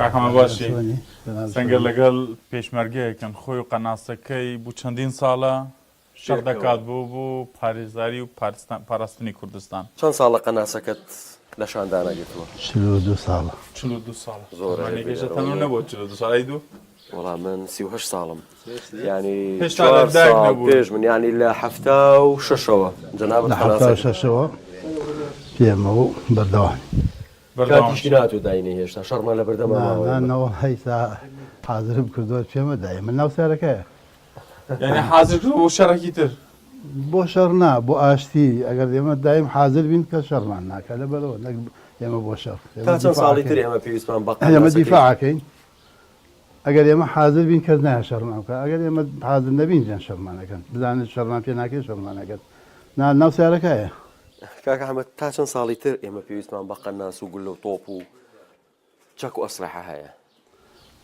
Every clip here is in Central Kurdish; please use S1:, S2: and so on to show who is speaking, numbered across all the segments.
S1: کاکەمە باشی سەنگەر لەگەڵ پێشمەرگەیەکەن خۆی و قەناسەکەی بوو چەندین ساڵە شەڕ دەکات بوو پارێزاری و پاراستنی کوردستان.
S2: چەند ساڵە قەناسەکەت لە شاندانەگرتووە؟
S3: 42 ساڵە.
S1: 42 ساڵ
S2: زۆر
S1: نەبووە 42 ساڵی دوو؟
S2: وەڵام من 38 ساڵم ینی
S1: هێشتا لەدایک نەبوو.
S2: پێش من ینی لە 76ەوە جەنابەت
S3: لە 76ەوە پێمەوە بەردەوام
S2: کاتیشتی ناتوە داینێ هێشتا شەڕمان لە بەردەمانەوە
S3: هەیسا حازرم کردووە پێمە دای من ناو سارەکەیە
S1: یعنی حازر کردو بۆ شەڕێکی تر
S3: بۆ شەڕ نا بۆ ئاشتی ئەگەر ئێمە دایم حازر بین کە شەڕمان ناکە لەبەرەوە ئێمە بۆ شەڕ
S2: تا چەند ساڵی تر ئێمە پێویستمان بە
S3: ئێمە دیفاعەکەین ئەگەر ئێمە حازر بین کەس نایە شەڕمان بکە ئەگەر ئێمە حازر نەبین جیان شەڕمانەکەن بزانێت شەڕمان پێ ناکەی شەڕمانەکەن ناو سارەکەیە
S2: کاکە حەمەد تا چەند ساڵی تر ئێمە پێویستمان بە قەناس و گول و تۆپ و چەک و ئەسلحە هەیە؟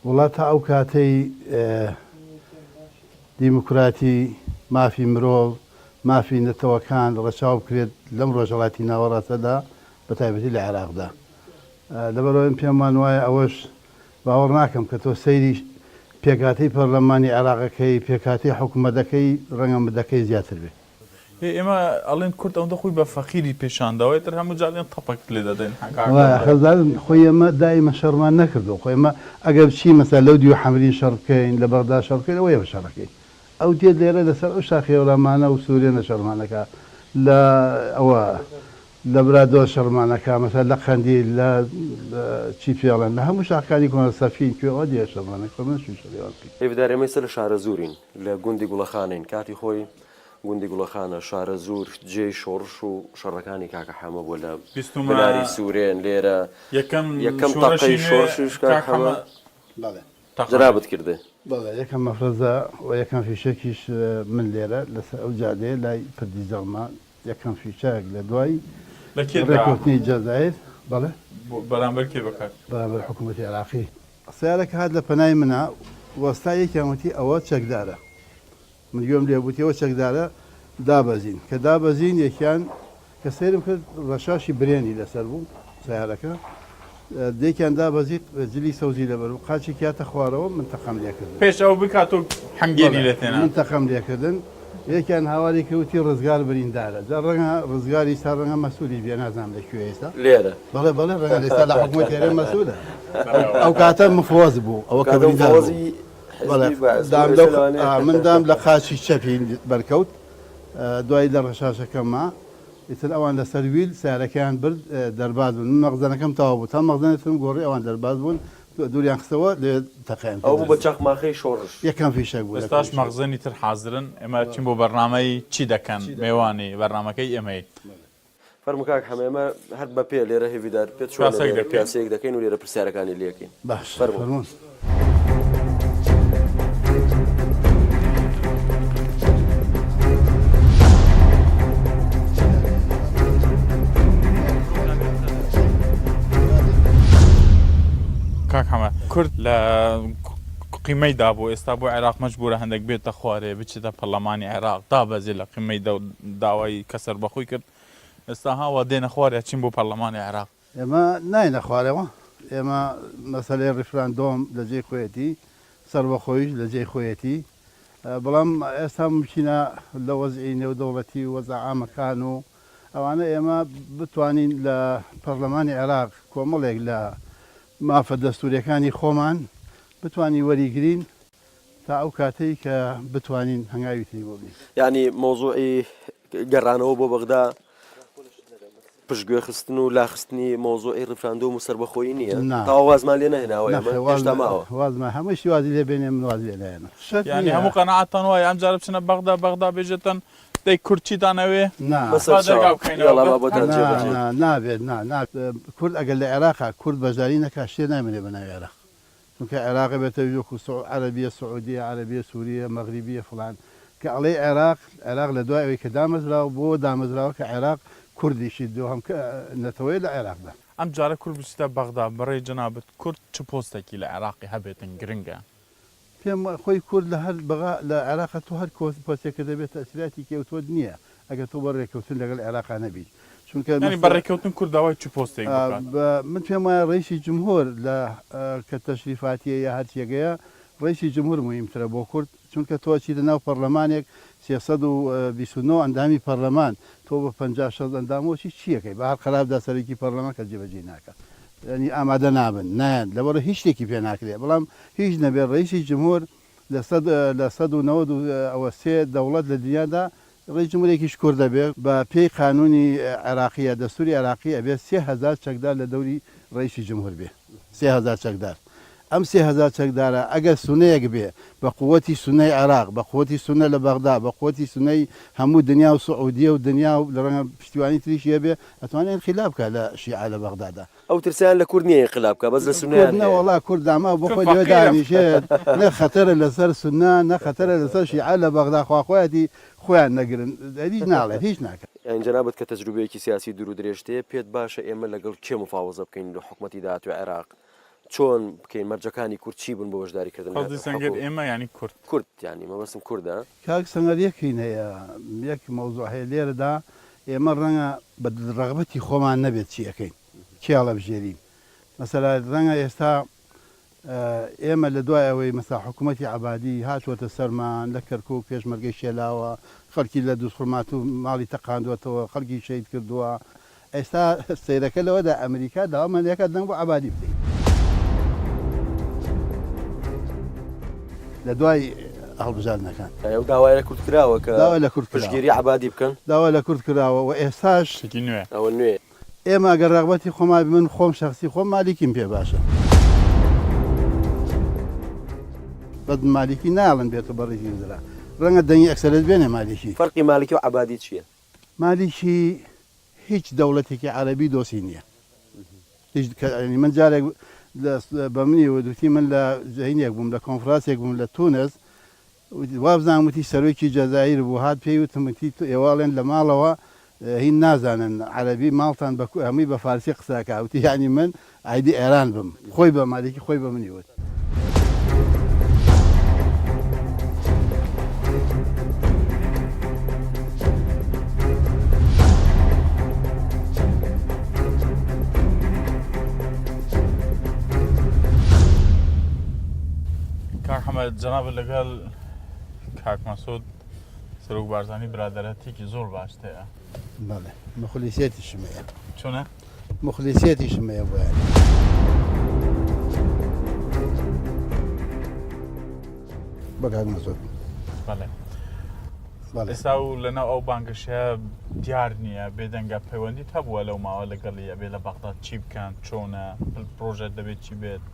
S3: وڵات تا ئەو کاتەی دیموکراتی مافی مرۆڤ مافی نەتەوەکان ڕەچاو بکرێت لەم ڕۆژهەڵاتی ناوەڕاتەدا بە تایبەتی لە عێراقدا لەبەرەوە پێمان وایە ئەوەش باوەڕ ناکەم کە تۆ سەیری پێکاتی پەرلەمانی عێراقەکەی پێکاتی حکوومەتەکەی ڕەنگەم بدەکەی زیاتر بێت.
S1: ئێمە ئەڵێن کورد ئەوەندە خۆی بە فەقیری پێشانداوای تر هەموو جارێن تەپەک لێ دەدەین
S3: خەزانن خۆی ئێمە دائیمە شەڕمان نەکردو خۆی ئێمە ئەگەر بچی مەسەلا لەو دیو حەمرین شەڕ بکەین لە بەغدا شەڕ بکەین ئەوەیە بە شەڕەکەین ئەو دێت لێرە لەسەر ئەو شاخێوەڵامانە و سوورێنە شەڕمانەکە لە ئەوە لە برادۆ شەڕمانەکە مەسەلا لە قەندیل لە چی پێڵێن لە هەموو شاخەکانی کۆنە سەفین کوێەوە دیە شەڕمانەکە من شەڕێوە
S2: هێویدار ئێمە لە شارە زورین لە گوندی گوڵەخانین کاتی خۆی گوندی گوڵەخانە شارە زور جێی شۆڕش و شەڕەکانی کاکە حەمە بۆ لە بناری سوورێن لێرە یەکەم تاقەی شۆڕشش جرابت کردێ
S3: یەکەم مەفرەزە و یەکەم فیشێکیش من لێرە لەسەر ئەو جادەیە لای پردی زەڵما یەکەم فیشەیەک لە دوای ڕێکوتنی جەزایر بەڵێ
S1: بەرامبەر کێ بکات
S3: بەرامبەر حکوومەتی عێراقی سیارەکە هات لە پەنای منە وەستا یەکیانوتی ئەوە چەکدارە من گوێم لێبووتیەوە چەکدارە دابەزین کە دابەزین یەکیان کە سێرم کرد ڕەشاشی برێنی لەسەر بوو سیارەکە دێکیان دابەزیت جلی سەوزی لەبەر و قاچی کاتە خوارەوە من تەقەم لێکردن
S1: پێش ئەو بکات و هەنگێنی لێ تێنا
S3: من تەقەم لێکردن یەکیان هاواری کەوتی ڕزگار بریندارە جا ڕەنگە ڕزگاری سا ڕەنگە مەسوولی بێ نازانم لەکوێ ئێستا
S2: لێرە
S3: بەڵێ بەڵێ ڕەنگە ئێستا لە حکوومەتی هەرێم مەسوولە ئەو کاتە مفۆز بوو ئەوە کە بریندار من دام لە قاچی چەپی بەرکەوت دوای لە ڕەشاشەکەمما ئیتر ئەوان لە سەرویل سیارەکەیان برد دەرباز بوون من مەغزانەکەم تەواو بوو تا مەغزانێتم گۆڕی ئەوان دەرباز بوون دووریان خستەوە لێ تەقیان
S2: ئەو بوو بە چەقماخەی شۆڕش
S3: یەکەم فیشەک بوو
S1: ئێستاش مەغزنی تر حازرن ئێمە چین بۆ بەرنامەی چی دەکەن میێوانی بەرنامەکەی ئێمەی
S2: فەرمو کاک حەمە ئێمە هەر بە پێ لێرە هێویدار پێت پیاسەیەک دەکەین و لێرە پرسیارەکانی لێکەین
S3: باش فەرموون
S1: کاک حەمە کورد لە قیمەی دابوو ئێستا بۆ عێراق مەجبورە هەندێک بێتە خوارێ بچێتە پەرلەمانی عێراق دابەزێ لە قیمەی داوای کەسەر بەخۆی کرد ئێستا هاوا دێنە خوارێ چین بۆ پەرلەمانی عێراق
S3: ئێمە ناینە خوارەوە ئێمە مەسەلەی ڕیفراندۆم لە جێی خۆیەتی سەربەخۆیش لە جێی خۆیەتی بەڵام ئێستا ممکنە لە وەزعی نێودەوڵەتی و وەزع عامەکان و ئەوانە ئێمە بتوانین لە پەرلەمانی عێراق کۆمەڵێک لە مافە دەستوریەکانی خۆمان بتوانین وەریگرین تا ئەو کاتەی کە بتوانین هەنگاوی تری بۆ بین
S2: ینی مۆزوعی گەڕانەوە بۆ بەغدا پشتگوێ خستن و لاخستنی مۆزوعی ڕفراندۆم و سەربەخۆیی نییە تاوا وازمان لێ نەهێناوە هێشتا ماوە
S3: وازمان هەمووشی وازی لێ بێنێ من واز لێ نایەنە
S1: ینی هەموو قەنەعەتتان وایە ئەم جارە بچنە بەغدا بەغدا بێژێتن دەی کورچیدانەوێ
S3: نابێت کورد ئەگەر لە عێراقا کورد بەژاری نەکا شتێ نامێنێ بە ناوی عێراق چونکە عێراق بێتە وەکو عەرەبیە سعودیە عەرەبیە سووریە مەغریبیە فڵان کە ئەڵێ عێراق لە دوای ئەوەی کە دامەزراوە بۆ دامەزراوە کە عێراق کوردیشی دووهەم نەتەوەی لە عێراقدا
S1: ئەم جارە کورد بچیتە بەغدا بەڕێی جەنابەت کورد چ پۆستێکی لە عێراقی هەبێتن گرنگە
S3: پێم خۆی کورد لە هەر بەغا لە عێراقە تۆ هەر پۆستێکە دەبێت تەسیراتی کەوتوە نییە ئەگەر تۆ بە ڕێکەوتن لەگەڵ عێراقا نەبیت چونکە
S1: ینی بەڕێکەوتن کورد داوای چ پۆستێک بکات
S3: من پێم وایە ڕئیسی جمهور لە کە تەشریفاتیە یا هەرچیەکەیە ڕئیسی جمهور مهمترە بۆ کورد چونکە تۆ چیتە ناو پەرلەمانێک 329 ئەندامی پەرلەمان تۆ بە 56 ئەندامەوەی چیەکەی بە هەر قەرابدا سەرێکی پەرلەمان کە جێبەجێ ناکات ینی ئامادە نابن نایەن لەبەرە هیچ شتێکی پێ ناکرێت بەڵام هیچ نەبێت ڕئیسی جمهور لە 190 ئەوە سێ دەوڵەت لە دنیادا ڕێی جمهورێکیش کوور دەبێت بە پێی قانونی عێراقیە دەستوری عێراقی ئەبێت 3000 چەکدار لە دەوری ڕئیسی جمهور بێ 3000 چەکدار ئەم 3000 چەکدارە ئەگەر سونەیەک بێ بە قووەتی سونەی عێراق بە قووەتی سونە لە بەغدا بە قووەتی سونەی هەموو دنیا و سعودیە و دنیا و لە ڕەنگە پشتیوانی تریشیە بێ ئەتوانێت انقلاب بکات لە شیعە لە بەغدادا
S2: ئەو ترسیان لە کورد نییە انقلاب بکات بەس لە سونەیان
S3: وەڵا کورد داما بۆ خۆی لێوە دانیشێت نە خەتەرە لەسەر سونە نە خەتەرە لەسەر شیعە لە بەغدا خواخۆیەتی خۆیان نەگرن هیچ ناڵێت هیچ ناکات
S2: یان جەنابەت کە تەجروبەیەکی سیاسی دوور و درێژتەیە پێت باشە ئێمە لەگەڵ کێ مفاوەزە بکەین لە حکوومەتی داهاتوی عێراق چۆن بکەین مەرجەکانی کورد چی بوون بە بەشداریکردن
S1: سەنگەر ئێمە ینی
S2: کورد ینی مەبەستم کووردە
S3: کاک سەنگەر یەکین هەیە یەک مەوزوع هەیە لێرەدا ئێمە ڕەنگە بە ڕەغبەتی خۆمان نەبێت چیەکەین کێڵە بژێرین مەسەلا ڕەنگە ئێستا ئێمە لە دوای ئەوەی مەسا حکوومەتی عەبادی هاتووەتە سەرمان لە کەرکووک پێشمەرگەی شێلاوە خەڵکی لە دووسڕمات و ماڵی تەقاندوەتەوە خەڵکی شەید کردووە ئێستا سەیرەکە لەوەدا ئەمریکا داوامەندەکە دەنگ بۆ عەبادی بدەین لە دوای هەڵبژاردنەکان
S2: داوای لە کورد کراوە کە
S3: داوای لە کورد
S2: پشتگیری عەبادی بکەن
S3: داوای لە کورد کراوە و ئێستاش
S1: نوێ
S2: ئەوە نوێ
S3: ئێمە ئەگەر ڕەغبەتی خۆمان من خۆم شخصی خۆم مالیکیم پێ باشە بەد مالیکی ناڵن بێتە بەڕێکی زرا ڕەنگە دەنگی ئەکسەرێت بێنێ مالیکی
S2: فەرقی مالکی و عەبادی چییە
S3: مالیکی هیچ دەوڵەتێکی عەرەبی دۆسی نییە من جارێک بە منی وەدوتی من لە جەهینێک بووم لە کۆنفرانسێک بووم لە تونس وابزانم وتی سەرۆکی جەزایر بوو هات پێی وتمتی ئێواڵێن لە ماڵەوە هین نازانن عەرەبی ماڵتان هەمووی بە فارسی قسەکە وتی یعنی من ئایدی ئێران بم خۆی بە مالکی خۆی بە منی وت
S1: جناب لەگەڵ کاک مەسعود سەرۆک بارزانی برادەرەتێکی زۆر باشتەیە
S3: بەڵێ مخلیسیەتیشم هەیە
S1: چۆنە
S3: مخلیسیەتیشم هەیە بۆیان بە کاک مەسعود
S1: ئێستا و لەناو ئەو بانگەشەیە دیار نییە بێدەنگە پەیوەندیت هەبووە لەو ماوە لەگەڵی ئەبێ لە بەغداد چی بکەن چۆنە پرۆژەت دەبێت چی بێت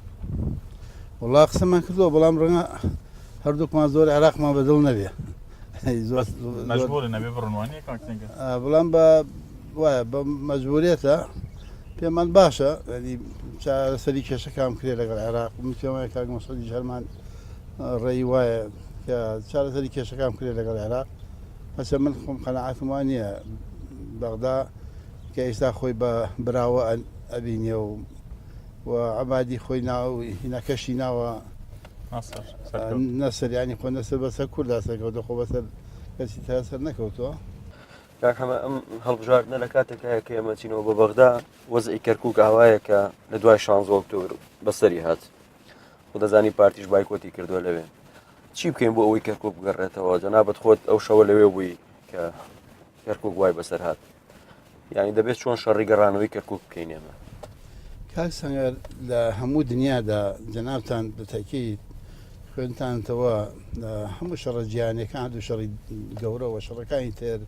S3: وڵا قسەمان کردووە بەڵام ڕەنگە هەردووکمان زۆر عێراقمان بەدڵ نەبێ
S1: مەجبورە نەبێ بڕوانیە
S3: بەڵام وایە بە مەجبورێتە پێمان باشە چارەسەری کێشەکان کرێ لەگەڵ عێراق پێمایە کاک مەسعودی هەرمان ڕێی وایە کە چارەسەری کێشەکان کرێ لەگەڵ عێراق هەچە من خۆم قەناعەتم وان نییە بەغدا کە ئێستا خۆی بە براوە ئەبینێ و عەبادی خۆی ناو هینەکەشی ناوە نەسەر ینی خۆ نەسەر بەسەر کووردا سەرکەوتە خۆ بەسەر کەسی تا سەر نەکەوتووە
S2: کاک هەمە ئەم هەڵبژاردنە لە کاتێکایە کە ئێمە چینەوە بە بەغدا وەزعی کەرکووک ئاوایە کە لە دوای 16 ئۆکتۆبر بەسەری هات خۆ دەزانی پارتیش بایکۆتی کردووە لەوێ چی بکەین بۆ ئەوەی کەرکووک بگەڕێتەوە جەنابەت خۆت ئەو شەوە لەوێ بووی کە کەرکووک وای بەسەر هات یعنی دەبێت چۆن شەڕی گەڕانەوەی کەرکووک بکەین ئێمە
S3: کاک سەنگەر لە هەموو دنیادا جەنابتان بەتاکید خوێنتانتەوە هەموو شەڕە جیهانیەکان هەردوو شەڕی گەورەوە شەڕەکانی تر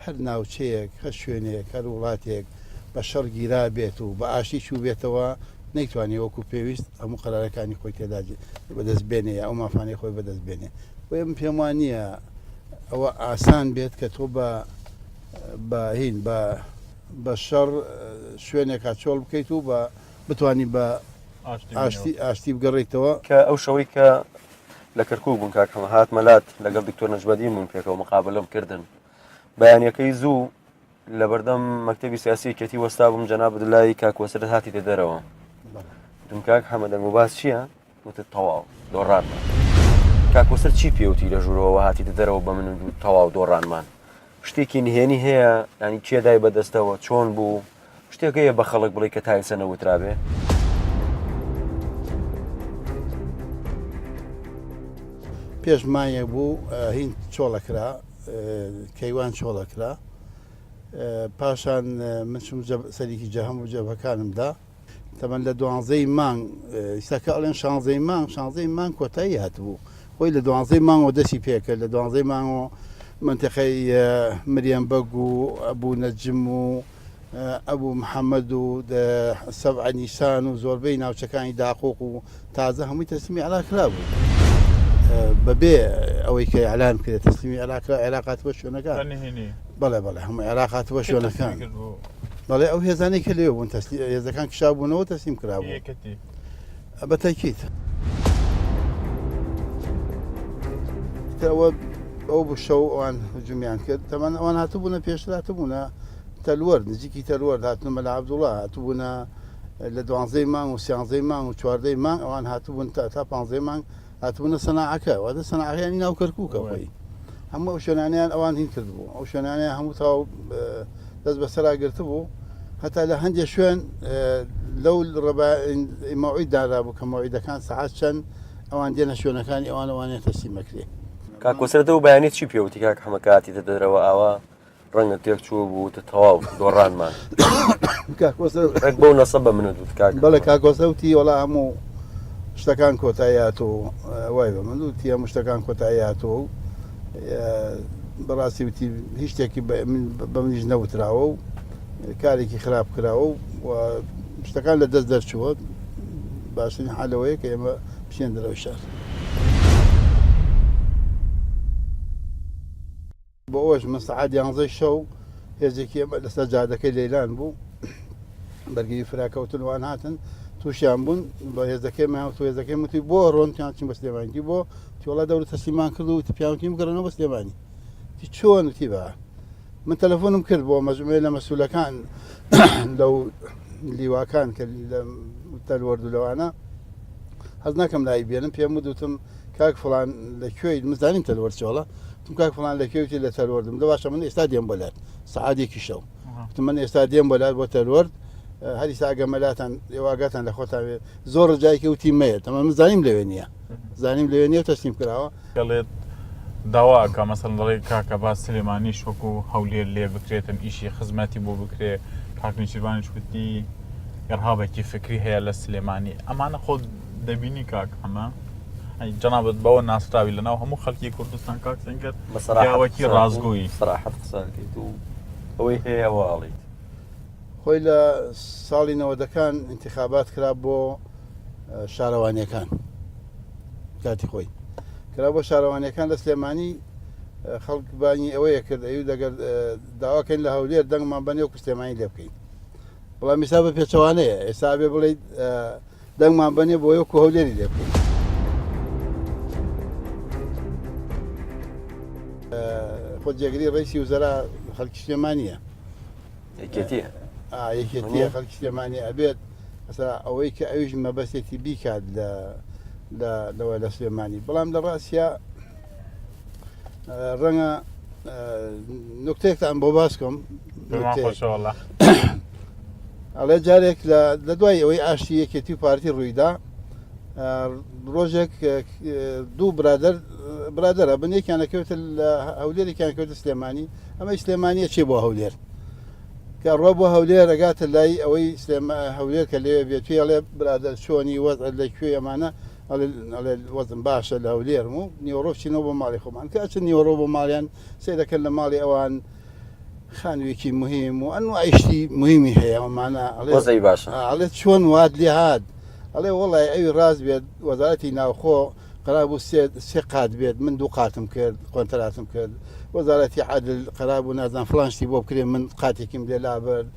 S3: هەر ناوچەیەک هەر شوێنێک هەر وڵاتێک بە شەڕ گیرا بێت و بە ئاشتی چوو بێتەوە نەیتوانێت وەکو پێویست هەموو قەرارەکانی خۆی تێدا بەدەست بێنێ ئەو مافانەی خۆی بەدەست بێنێ بۆیە من پێم وان نییە ئەوە ئاسان بێت کە تۆ هین بە شەڕ شوێنێکا چۆڵ بکەیت و بە بتانی بە ئاشتی بگەڕێیتەوە
S2: کە ئەو شەوەی کە لە کەرکووک بوون کاکەمە هات مەلات لەگەڵ دکتۆر نەجمەدین بوون پێکەوە مقابلەم کردن بەیانیەکەی زوو لە بەردەم مەکتەبی سیاسی کەتی وەستا بووم جەناب لای کاک وەسرت هاتی دەرەوە دم کاک حەمەد دەنگوباس چییە وتت تەواو دۆڕانمان کاک وەسر چی پێوتی لە ژوورەوە هاتی دەرەوە بە من تەواو دۆڕانمان شتێکی نهێنی هەیە ینی کێدای بەدەستەوە چۆن بوو شتێکەیە بە خەڵک بڵێ کە تایسە نەوترابێ
S3: پێش مایە بوو هین چۆڵەکرا کەیوان چۆڵەکرا پاشان من چوم سەریکی جەهەم و جەبهەکانمدا تەمەەن لە 12 مانگ ئێستاکە ئەڵێن 16 مانگ کۆتایی هاتبوو خۆی لە 12 مانگەوە دەستی پێکرد لە 12 مانگەوە منتەقەی مریەم بەگ و ئەبوو نەجم و ئەبوو محەممەد و سەبع نیسان و زۆربەی ناوچەکانی داقۆق و تازە هەمووی تەسلیمی عێراقرا بوو بەبێ ئەوەی کە ئەعلان کرێت تەسلیمی عێراقات بە شوێنەکان بەڵێ بەڵێ هەموو عێراقات بە شوێنەکان بەڵێ ئەو هێزانەی کە لێ بوون هێزەکان کشابوونەوە تەسلیم کرابوو بە تاکید ئەو بوو شەو ئەوان هجومیان کرد تەمان ئەوان هاتوبوونە پێشتر هاتبوونە تەلوەرد نزیکی تەلوەرد هاتنمە لە عەبدوڵڵا هاتوبوونە لە 12 مانگ و 13 مانگ و 14 مانگ ئەوان هاتوبوون تا 15 مانگ هاتبوونە سەناعەکە واتە سەناعەکانی ناو کەرکووکە خۆی هەموو ئەو شوێنانیان ئەوان هین کردبوو ئەو شوێنانیان هەموو تاو دەست بەسەرا گرتبوو هەتا لە هەندێک شوێن لەو مەوعید دادا بوو کە مەوعیدەکان سەعات چەند ئەوان دێنە شوێنەکانی ئەوانەوانێت تەسلیمەکرێ
S2: کاکۆسەرەوە بەیانی چی پێوتی کاک حەمەکاتیتە دەرەوە ئاوا ڕەنگە تێک چوو بوو تەواو دۆڕانمان بەو نەسە بە منت وت کاک
S3: بەڵێ کاکۆسەوتی وەڵا هەموو شتەکان کۆتاییات و وای بە من وتی هەموو شتەکان کۆتاییاتەوە و بەڕاستی وتی هیچ شتێکی بە منیش نەوتراوە و کارێکی خراپ کراوە و شتەکان لە دەست دەرچووە باشترین حالەوەیە کە ئێمە بچێن دەرەوە شار بۆ ئەوەش من سەعات 11 شەو هێزێکی ئەمە لەسەر جادەکەی لەیلان بوو بەرگری فراکەوتنوان هاتن تووشیان بوون بە هێزەکەی تو هێزەکەی وتی بۆ ڕۆنتیان چین بە سلێمانی بۆ تیوەڵا دەورە تەسلیمان کرد و پیاوەتی بگەڕنەوە بە سلێمانی تی چۆن وتی بە من تەلەفۆنم کرد بۆ مەجموعە لە مەسوولەکان لەو لیواکان کە لە تەلوەرد و لەوانە هەز ناکەم لای بێنم پێم وتم کاک فڵان لەکوێی مزانیم تەلوەرد چۆڵە کاک فڵان لەکوێتی لە تەلوەردم لە باشە من ئێستا دێم بۆ لات سەعاتێکی شەو من ئێستا دێم بۆ لات بۆ تەلوەرد هەری ساگەمەلاتان ێواگاتان لە خۆتان زۆر ڕجایکە وتی مەیە ئەمە من زانیم لەوێ نییە زانیم لەوێ نیە تەسلیم کراوە
S1: دەڵێت داواکە مەسەڵەن دەڵێ کاکە با سلێمانیش وەکو هەولێر لێ بکرێتن ئیشی خزمەتی بۆ بکرێ کاک نیشتیروانیش وتی گەڕهابێکی فکری هەیە لە سلێمانی ئەمانە خۆ دەبینی کاک ئەمە جەنابەت بەوە ناسراوی لەناو هەموو خەڵکی کوردستان کاک سەنگەر پیاوەکی ڕازگۆیی
S2: سەراحەت قسەکەیت و ئەوەی هەیەەوە ئاڵیت
S3: خۆی لە ساڵی 90ەکان انتخابات کرا بۆ شارەوانیەکان کاتی خۆی کرا بۆ شارەوانیەکان لە سلێمانی خەڵک بانی ئەوەیە کرد ئەوی دەگەر داواکەین لە هەولێر دەنگمان بەنێ و سلێمانی لێ بکەین بەڵام ئێستا بە پێچەوانەیە ئێستا بێ بڵێیت دەنگمان بەنێ بۆ یەکو هەولێری لێ بکەین خۆ جێگری ڕیسی وزەرا خەڵکی سلێمانیە
S2: یەکێتیە
S3: یەکێتیە خەڵکی سلێمانی ئەبێت ئەوەی کە ئەویش مەبەستێتی بیکات لەوە لە سلێمانی بەڵام لە ڕاستە ڕەنگە نوکتێکتان بۆ باسکەم ئەڵێ جارێک لە دوای ئەوەی ئاشتی یەکێتی و پارتی ڕوویدا ڕۆژێک دوو برادەرە بنێکیان نەکەوتە لە هەولێرێکیان کەوتە سلێمانی ئەمەی سلێمانیە چێ بۆ هەولێر کە ڕۆ بۆ هەولێر ئەگاتە لای ئەوەی هەولێر کە لێوێ بێت توی ئەڵێ برادەر چۆنی وەز لەکوێ ئەمانە ئەڵێ وەزم باشە لە هەولێرم و نیوەڕۆ بچینەوە بۆ ماڵی خۆمان کە چ نیوەڕۆ بۆ ماڵیان سێ دەکەن لە ماڵی ئەوان خانوویەکی مهم و ئەنو ئایشتی مهمی هەیە ئەمانە
S2: ئەڵێ باشە
S3: ئەڵێ چۆن وات لێ هات ئەڵێ وەڵای ئەوی ڕاست بێت وەزارەتی ناوخۆ قەرابوو سێ قات بێت من دوو قاتم کرد کۆنتراتم کرد وەزارەتی عادل قەرابوو نازان فڵان شتی بۆ بکرێ من قاتێکیم لێ لابرد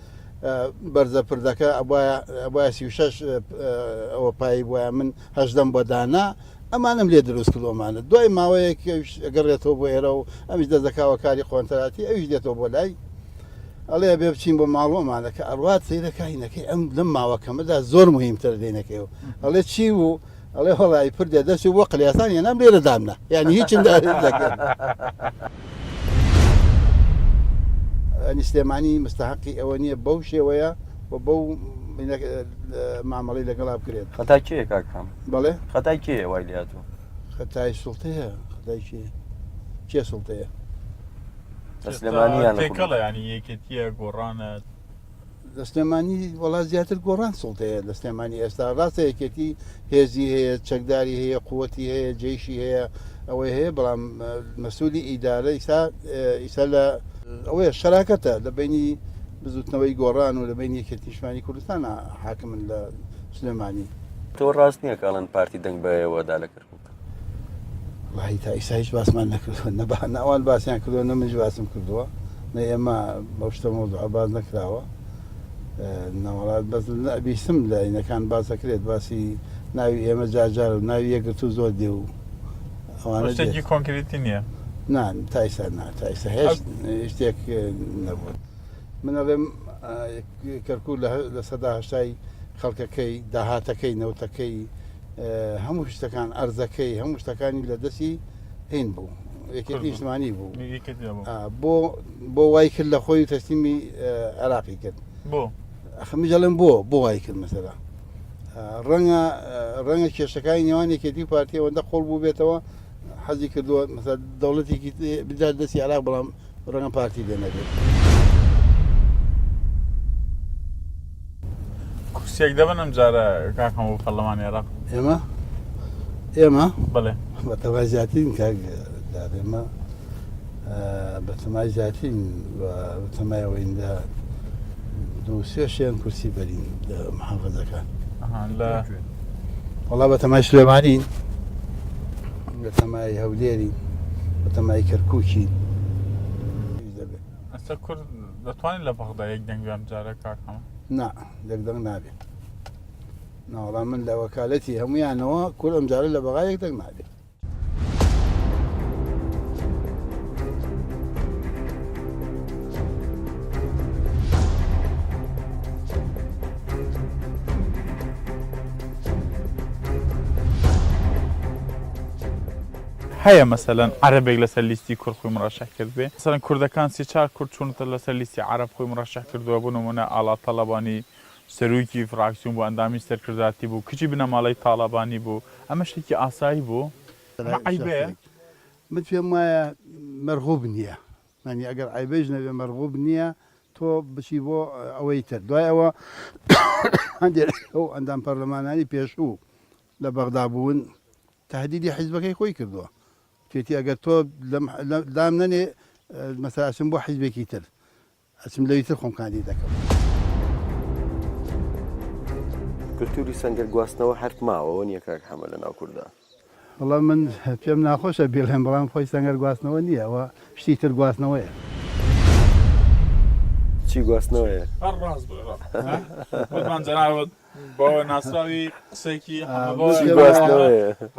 S3: بەرزە پردەکە ئەبایە 36 ئەوە پایی بۆیە من هەژدەم بۆ دانا ئەمانم لێ دروست کردومانە دوای ماوەیەک ئەگەڕێتەوە بۆ ئێرە و ئەمیش دەزەکاوە کاری کۆنتراتی ئەویش دێتەوە بۆ لای ئەڵێ بێ بچین بۆ ماڵۆمانە کە ئەڕوات سیرەکەینەکەی ئەم لەم ماوەکەمەدا زۆر مهمتر دێنەکەیەوە ئەڵێ چی بوو ئەڵێ هەڵی پردێ دەست بۆ قلیاسان یەنام لێرە دامنە یعنی هیچ دەکرد ئەنی سلێمانی مستحقی ئەوە نییە بەو شێوەیە و بەو معامەڵی لەگەڵا بکرێت.
S2: خەتای کێ کاکەم؟
S3: بەڵێ
S2: خەتای کێ وای لاتۆ؟
S3: خەتای سوڵتەیە خەتای کێ سوڵتەیە؟
S2: سلێمانییان
S1: تێکەڵە ینی یەکێتیە گۆڕانە
S3: لە سلێمانی وڵات زیاتر گۆڕان سوڵتەیە لە سلێمانی ئێستا ڕاستە یەکێتی هێزی هەیە چەکداری هەیە قووەتی هەیە جێیشی هەیە ئەوەی هەیە بەڵام مەسوولی ئیدارە ئیسا لە ئەوەیە شەراکەتە لە بینی بزوتنەوەی گۆڕان و لە بین یەکێتیشمانی کوردستان حاکمن لە سلێمانی.
S2: تۆ ڕاست نییە کاڵەن پارتی دەنگ بەوەدا لەکرد
S3: وای تا ئیسا هیچ باسمان نەکردووە نەوان باسییان کردووە نەمنج باسم کردووە نە ئێمە بەو شتە مۆزوع باز نەکراوە ناوەڵات بەس بیستم لە عینەکان باسەکرێت باسی ناوی ئێمە جارجار و ناوی یەکگرت و زۆر دێ و
S1: ئەوانەی کۆنکریتی نییە
S3: نان تایسا تایسا هێش شتێک نەبوو منەڵێم کەرکوو لە سەداهشتای خەڵکەکەی داهاتەکەی نەوتەکەی هەموو شتەکان ئەرزەکەی هەموو شتەکانی لە دەستی هین بوو یەکێتی نیشتمانی بوو بۆ وای کرد لە خۆی تەسلیمی عێراقی کرد خەمیژەڵم بۆ وای کرد مەسەلا ڕەنگە کێشەکانی نێوان یەکێتی پارتی ئەوەندە خۆڵ بوو بێتەوە حەزی کردووە مەسەلا دەوڵەتێکی بدات دەستی عێراق بەڵام ڕەنگە پارتی لێ نەبێت.
S1: کورسێک دەبن ئەم جارە کاکەم بۆ پەرلەمانی عێراق
S3: ئێمە
S1: بڵێ
S3: بەتەمای زیاترین ئێمە بەتەمای زیاترین بەتەمای ئەوەیندا دووسێشیان کورسی بەرین لە محافەزەکان وەڵا بەتەمای سلێمانین بەتەمای هەولێری بەتەمای کەرکووکی
S1: ئەستا کورد دەتوانین لە بەغدا یەک دەنگیان جارە کاکەمە
S3: نا دەنگ نابێت ناوەڵام من لە وەکالەتی هەمویانەوە کورد ئەمجارە لە بەغا یەک دەنگ نابێت.
S1: هەیە مەسەلەن عەرەبێک لەسەر لیستی کورد خۆی مڕەشەح کرد بێ مەسەلەن کوردەکان سێ چار کورد چوونەتە لەسەر لیستی عەرەب خۆی مڕەشەح کردووە بۆ نمونە ئاڵا تەڵەبانی سەرۆکی فراکسیۆن بۆ ئەندامی سەرکرداتی بوو کچی بنەماڵەی تاڵەبانی بوو ئەمە شتێکی ئاسایی بوو عیبەیە
S3: من پێم وایە مەرغوب نییە مانی ئەگەر عیبەش نەبێ مەرغوب نییە تۆ بچی بۆ ئەوەی تر دوای ئەوە هەندێک ئەو ئەندام پەرلەمانانی پێشوو لە بەغدا بوون تهدیدی حیزبەکەی خۆی کردووە توێتی ئەگەر تۆ دام نەنێ مەسەلا ئەچم بۆ حیزبێکی تر ئەچم لەوی تر خۆم کاندید دەکەم.
S2: کلتوری سەنگەر گواستنەوە هەرت ماوەوە نییە کاک حەمە لە ناو کووردا
S3: بەڵام من پێم ناخۆشە بێڵێم بەڵام خۆی سەنگەر گواستنەوە نییە ئەوە شتی تر گواستنەوەیە.
S2: چی گواستنەوەیە؟
S1: ڕاستمان جەنابەت بۆ ناسراوی قسێکی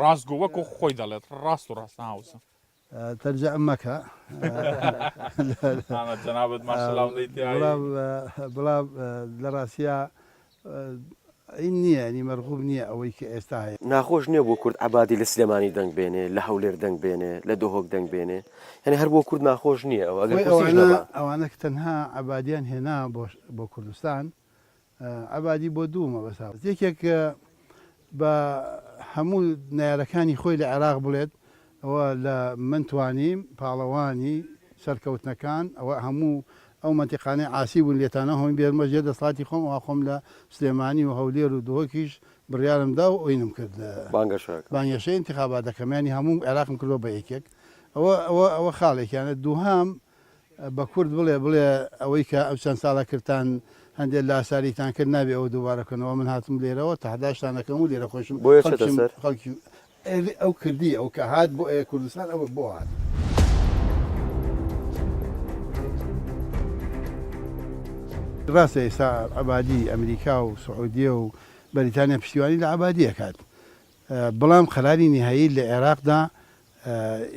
S1: ڕاستگو وەکو خۆی دەڵێت ڕاست و ڕاستە هاوسە
S3: تەرجە مەکە
S1: جەنابەت ماشەڵڵا
S3: بڵام لە ڕاستیە این نییە نی مەرغوب نییە ئەوەی کە ئێستا هەیە
S2: ناخۆش نییە بۆ کورد عەبادی لە سلێمانی دەنگ بێنێ لە هەولێر دەنگ بێنێ لە دۆهۆک دەنگ بێنێ یعنی هەر بۆ کورد ناخۆش نییە
S3: ئەوانە کە تەنها عەبادیان هێنا بۆ کوردستان عەبادی بۆ دوومە بەسا یەکێک بە هەموو نایارەکانی خۆی لە عێراق بڵێت ئەوە لە من توانیم پاڵەوانی سەرکەوتنەکان ئەوە هەموو ئەو منتیقانەی عاسی بوون لێتانە هەمی بێمەژێ دەسڵاتی خۆم ئەوە خۆم لە سلێمانی و هەولێر و دۆکیش بڕیارمدا و ئۆینم کرد بانگەشەی انتخابات دەکەمیانی هەموو عێراقم کردەوە بە یەکێک ئەوە خاڵێکیانە دووهام بە کورد بڵێ ئەوەی کە ئەو چەند ساڵە کردان هەندێک لاساریتان کرد نابێ ئەوە دووبارەکەنەوە من هاتم لێرەوە تەحداشتانەکەم و لێرە خۆشم خەڵکی ئەو کردی ئەو کە هات بۆ کوردستان ئەوە بۆ هات. ڕاستە ئێستا عەبادی ئەمریکا و سعودیە و بەریتانیا پشتیوانی لە عەبادی ئەکات بەڵام قەراری نهایی لە عێراقدا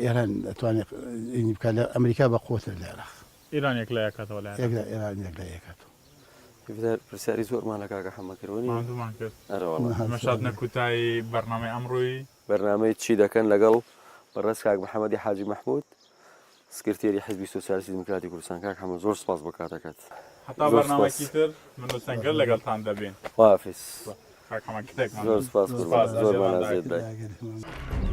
S3: ئێران دەتوانێت بکات لە ئەمریکا بە قوتر لە عێراق
S1: ئیرانێک لە یەکاتەوە لە
S3: ئێرانێک لە یەکاتەوە
S2: پرسیاری زۆرمان لە کاکە حەمەکردنی
S1: مەشاد نەکوتایی بەرنامەی ئەمڕۆی
S2: بەرنامەی چی دەکەن لەگەڵ بەڕێز کاک محەممەدی حاجی مەحموود سکرتێری حزبی سۆسیالیستی دموکراتی کوردستان کاک حەمە زۆر سپاس بۆ کاتەکەت
S1: هەتا بەرنامەکی تر من و سەنگەر لەگەڵتان دەبین
S2: خواحافظ
S1: کاک حەمە کتێکمان
S2: زۆر سپاس
S1: سپاس،
S2: زۆر
S1: ئەجێ
S2: بەنازێت
S1: بەندای.
S2: بای